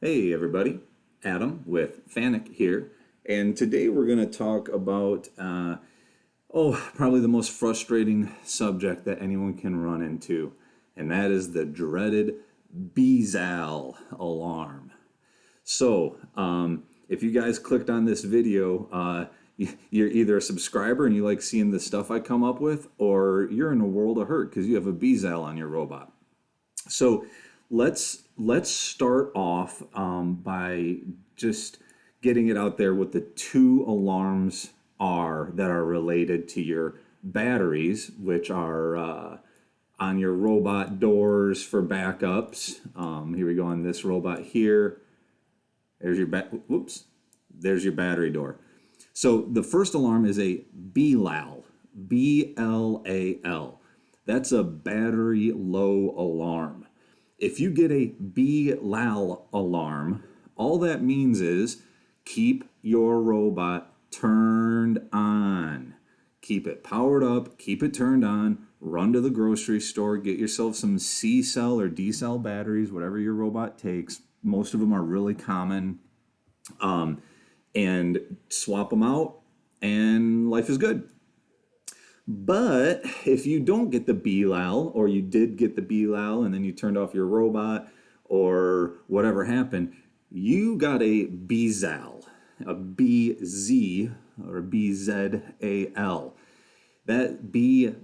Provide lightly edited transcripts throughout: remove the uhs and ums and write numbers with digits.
Hey everybody, Adam with FANUC here, and today we're going to talk about, probably the most frustrating subject that anyone can run into, and that is the dreaded BZAL alarm. So, if you guys clicked on this video, you're either a subscriber and you like seeing the stuff I come up with, or you're in a world of hurt because you have a BZAL on your robot. So let's start off by just getting it out there what the two alarms are that are related to your batteries, which are on your robot doors for backups. Here we go on this robot here. There's your there's your battery door. So the first alarm is a BLAL, BLAL. That's a battery low alarm. If you get a BLAL alarm, all that means is keep your robot turned on. Keep it powered up, keep it turned on, run to the grocery store, get yourself some C-cell or D-cell batteries, whatever your robot takes. Most of them are really common. And swap them out, and life is good. But if you don't get the BLAL, or you did get the BLAL and then you turned off your robot, or whatever happened, you got a BZAL, a BZ or BZAL. That BZAL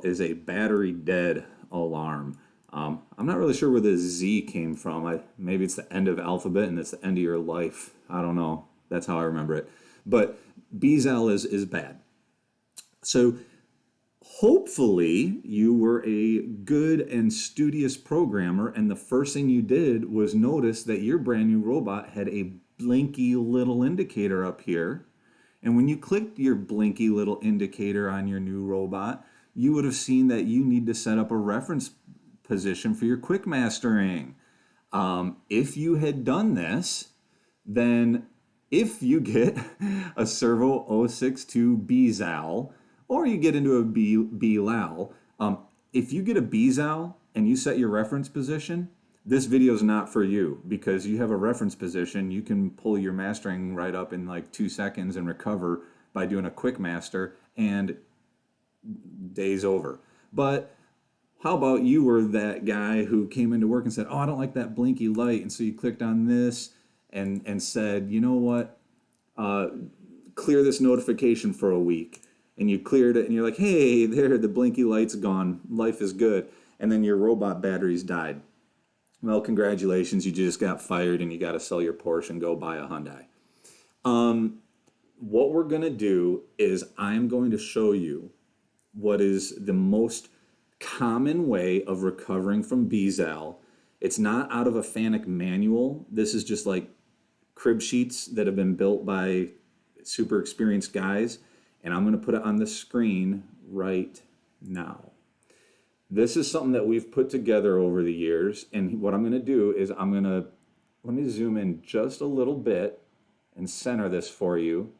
is a battery dead alarm. I'm not really sure where the Z came from. Maybe it's the end of alphabet and it's the end of your life. I don't know. That's how I remember it. But BZAL is bad. So hopefully you were a good and studious programmer, and the first thing you did was notice that your brand new robot had a blinky little indicator up here. And when you clicked your blinky little indicator on your new robot, you would have seen that you need to set up a reference position for your quick mastering. If you had done this, then if you get a Servo 062 BZAL, or you get into a BLAL, if you get a BZAL and you set your reference position, this video is not for you, because you have a reference position. You can pull your mastering right up in like 2 seconds and recover by doing a quick master, and day's over. But how about you were that guy who came into work and said, oh, I don't like that blinky light. And so you clicked on this and said, you know what, clear this notification for a week. And you cleared it and you're like, hey, there, the blinky light's gone. Life is good. And then your robot batteries died. Well, congratulations, you just got fired and you got to sell your Porsche and go buy a Hyundai. What we're going to do is I'm going to show you what is the most common way of recovering from BZAL. It's not out of a FANUC manual. This is just like crib sheets that have been built by super experienced guys, and I'm going to put it on the screen right now. This is something that we've put together over the years, and what I'm going to do is let me zoom in just a little bit and center this for you.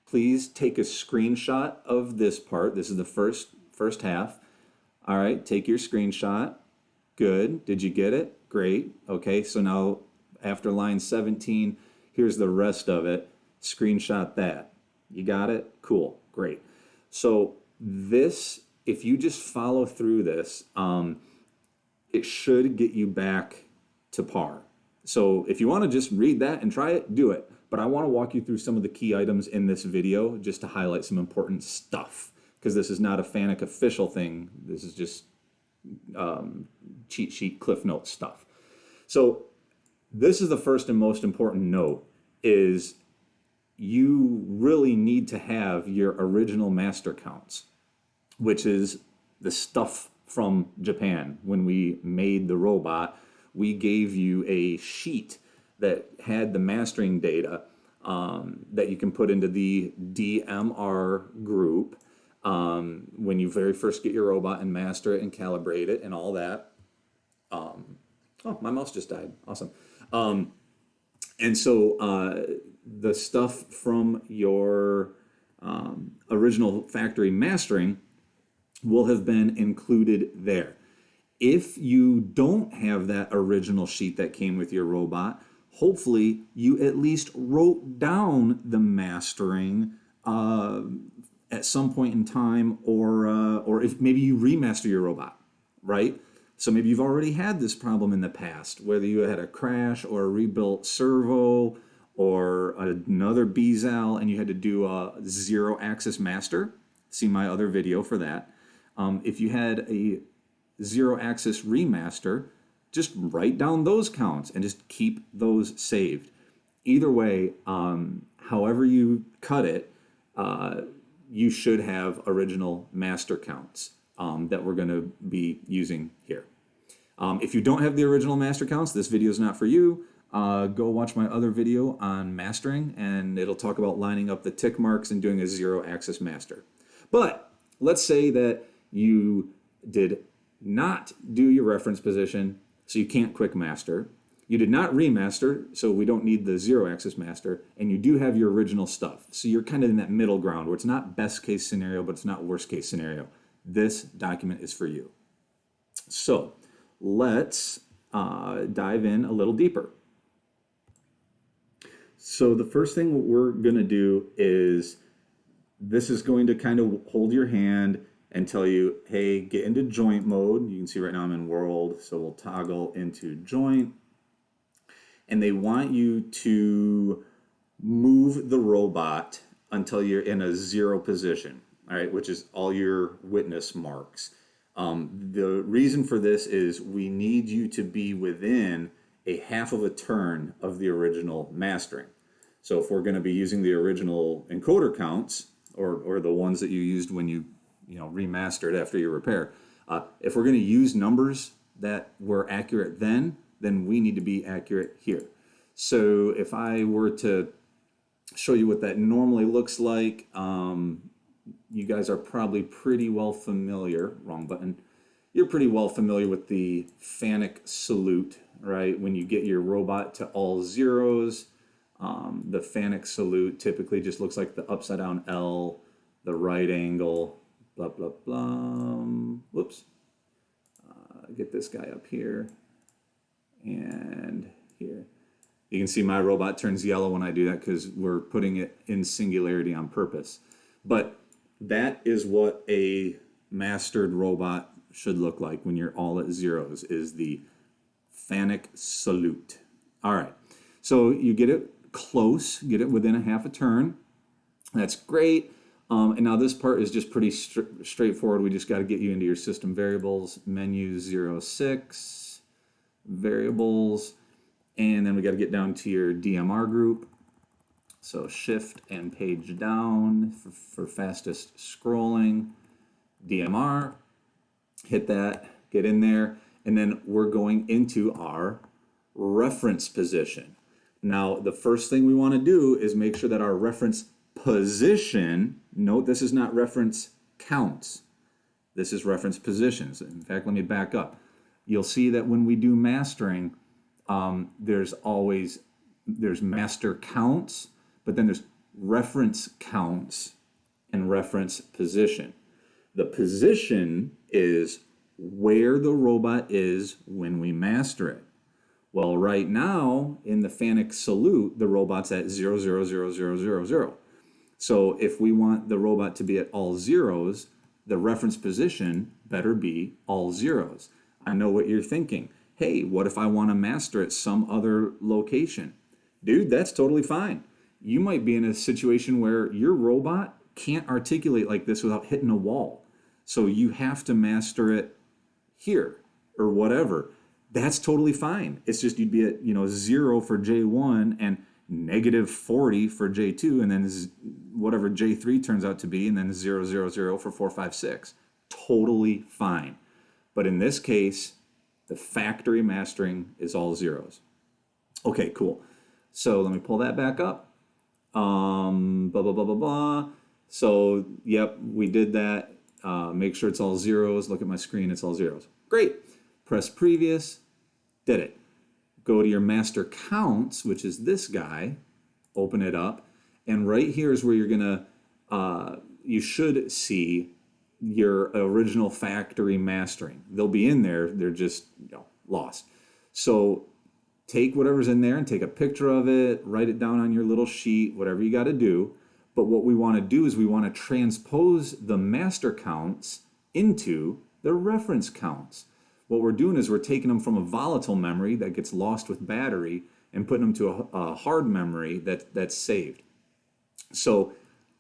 Please take a screenshot of this part. This is the first half. All right, take your screenshot. Good. Did you get it? Great. Okay, so now after line 17, here's the rest of it. Screenshot that. You got it? Cool. Great. So this, if you just follow through this, it should get you back to par. So if you want to just read that and try it, do it. But I want to walk you through some of the key items in this video just to highlight some important stuff, because this is not a FANUC official thing. This is just cheat sheet, Cliff Notes stuff. So this is the first and most important note, is you really need to have your original master counts, which is the stuff from Japan. When we made the robot, we gave you a sheet that had the mastering data that you can put into the DMR group when you very first get your robot and master it and calibrate it and all that. Oh, my mouse just died. Awesome. And so the stuff from your original factory mastering will have been included there. If you don't have that original sheet that came with your robot, hopefully you at least wrote down the mastering at some point in time, or if maybe you remaster your robot, right? So maybe you've already had this problem in the past, whether you had a crash or a rebuilt servo or another BZAL, and you had to do a zero-axis master. See my other video for that. If you had a zero-axis remaster, just write down those counts and just keep those saved. Either way, however you cut it, you should have original master counts that we're going to be using here. If you don't have the original master counts, this video is not for you. Go watch my other video on mastering, and it'll talk about lining up the tick marks and doing a zero-axis master. But let's say that you did not do your reference position, so you can't quick master. You did not remaster, so we don't need the zero-axis master, and you do have your original stuff. So you're kind of in that middle ground where it's not best case scenario, but it's not worst case scenario. This document is for you. So let's dive in a little deeper. So the first thing we're going to do is, this is going to kind of hold your hand and tell you, hey, get into joint mode. You can see right now I'm in world, so we'll toggle into joint. And they want you to move the robot until you're in a zero position, all right, which is all your witness marks. The reason for this is we need you to be within a half of a turn of the original mastering. So if we're going to be using the original encoder counts, or the ones that you used when you remastered after your repair, if we're going to use numbers that were accurate then we need to be accurate here. So if I were to show you what that normally looks like, you guys are probably pretty well familiar, wrong button, you're pretty well familiar with the FANUC salute, right? When you get your robot to all zeros, the FANUC salute typically just looks like the upside down L, the right angle, blah, blah, blah. Whoops. Get this guy up here and here. You can see my robot turns yellow when I do that because we're putting it in singularity on purpose. But that is what a mastered robot should look like when you're all at zeros, is the FANUC salute. All right, so you get it close, get it within a half a turn. That's great. And now this part is just pretty straightforward. We just got to get you into your system variables, menu 06, variables, and then we got to get down to your DMR group. So shift and page down for fastest scrolling. DMR, hit that, get in there, and then we're going into our reference position. Now, the first thing we want to do is make sure that our reference position, note this is not reference counts, this is reference positions. In fact, let me back up. You'll see that when we do mastering, there's master counts, but then there's reference counts and reference position. The position is where the robot is when we master it. Well, right now in the FANUC salute, the robot's at 0, 0, 0, 0, 0, 0. So if we want the robot to be at all zeros, the reference position better be all zeros. I know what you're thinking. Hey, what if I want to master at some other location? Dude, that's totally fine. You might be in a situation where your robot can't articulate like this without hitting a wall. So you have to master it here or whatever. That's totally fine. It's just you'd be at 0 for J1 and negative 40 for J2, and then whatever J3 turns out to be, and then 0, 0, 0 for 4, 5, 6. Totally fine. But in this case, the factory mastering is all zeros. Okay, cool. So let me pull that back up. Blah, blah, blah, blah, blah. So, yep, we did that. Make sure it's all zeros. Look at my screen, it's all zeros. Great. Press previous, did it. Go to your master counts, which is this guy, open it up, and right here is where you're gonna, you should see your original factory mastering. They'll be in there, they're just lost. So take whatever's in there and take a picture of it, write it down on your little sheet, whatever you got to do. But what we want to do is we want to transpose the master counts into the reference counts. What we're doing is we're taking them from a volatile memory that gets lost with battery and putting them to a hard memory that's saved. So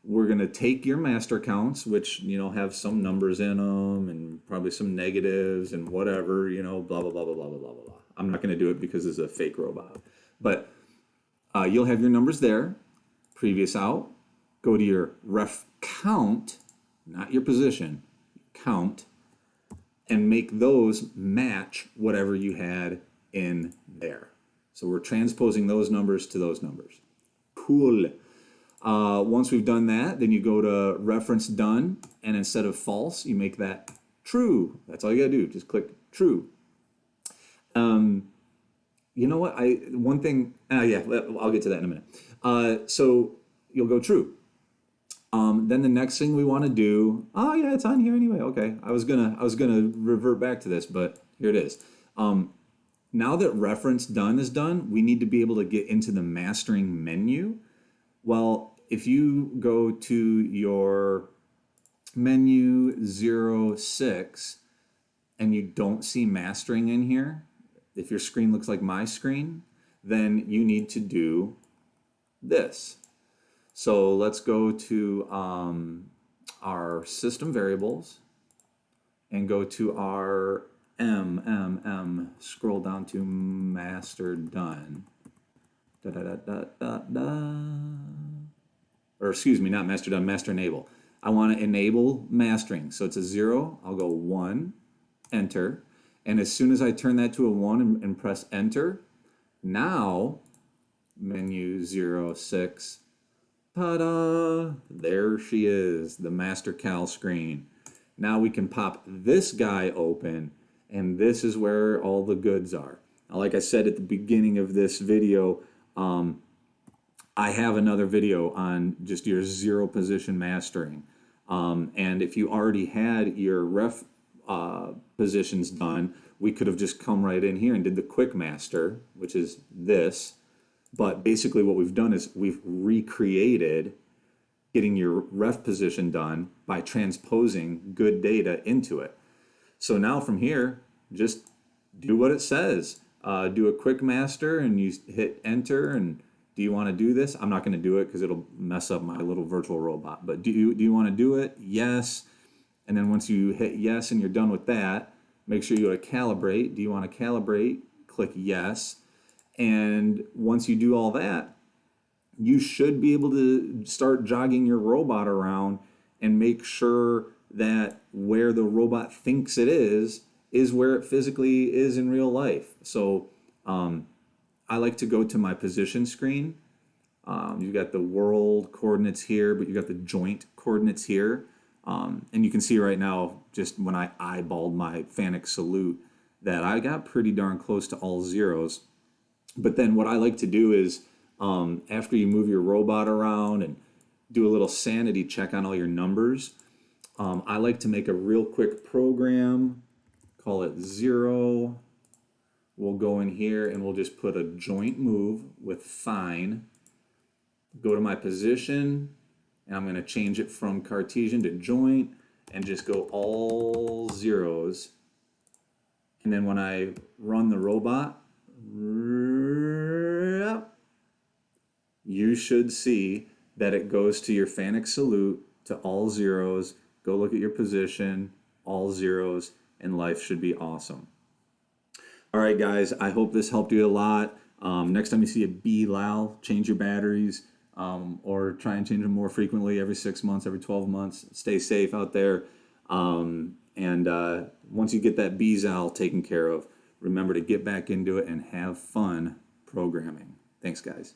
we're going to take your master counts, which, have some numbers in them and probably some negatives and whatever, blah, blah, blah, blah, blah, blah, blah, blah. I'm not going to do it because it's a fake robot. But you'll have your numbers there, previous out. Go to your ref count, not your position, count, and make those match whatever you had in there. So we're transposing those numbers to those numbers. Cool. Once we've done that, then you go to reference done, and instead of false, you make that true. That's all you gotta do. Just click true. You know what? I'll get to that in a minute. So you'll go true. Then the next thing we want to do. Oh yeah, it's on here anyway. Okay, I was gonna revert back to this, but here it is. Now that reference done is done, we need to be able to get into the mastering menu. Well, if you go to your menu 06 and you don't see mastering in here, if your screen looks like my screen, then you need to do this. So let's go to our system variables and go to our scroll down to master done. Or excuse me, not master done, master enable. I want to enable mastering. So it's a 0, I'll go 1, enter. And as soon as I turn that to a 1 and press enter, now menu 06, ta-da, there she is, the master cal screen. Now we can pop this guy open, and this is where all the goods are. Now, like I said at the beginning of this video, I have another video on just your 0 position mastering. And if you already had your ref positions done, we could have just come right in here and did the quick master, which is this. But basically what we've done is we've recreated getting your ref position done by transposing good data into it. So now from here, just do what it says. Do a quick master and you hit enter. And do you want to do this? I'm not going to do it because it'll mess up my little virtual robot. But do you want to do it? Yes. And then once you hit yes and you're done with that, make sure you go to calibrate. Do you want to calibrate? Click yes. And once you do all that, you should be able to start jogging your robot around and make sure that where the robot thinks it is where it physically is in real life. So I like to go to my position screen. You've got the world coordinates here, but you've got the joint coordinates here. And you can see right now, just when I eyeballed my FANUC salute, that I got pretty darn close to all zeros. But then what I like to do is, after you move your robot around and do a little sanity check on all your numbers, I like to make a real quick program, call it 0. We'll go in here and we'll just put a joint move with fine. Go to my position, and I'm going to change it from Cartesian to joint and just go all zeros. And then when I run the robot, you should see that it goes to your FANUC salute to all zeros. Go look at your position, all zeros, and life should be awesome. All right, guys, I hope this helped you a lot. Next time you see a BZAL, change your batteries, or try and change them more frequently, every 6 months, every 12 months. Stay safe out there. And once you get that BZAL taken care of, remember to get back into it and have fun programming. Thanks, guys.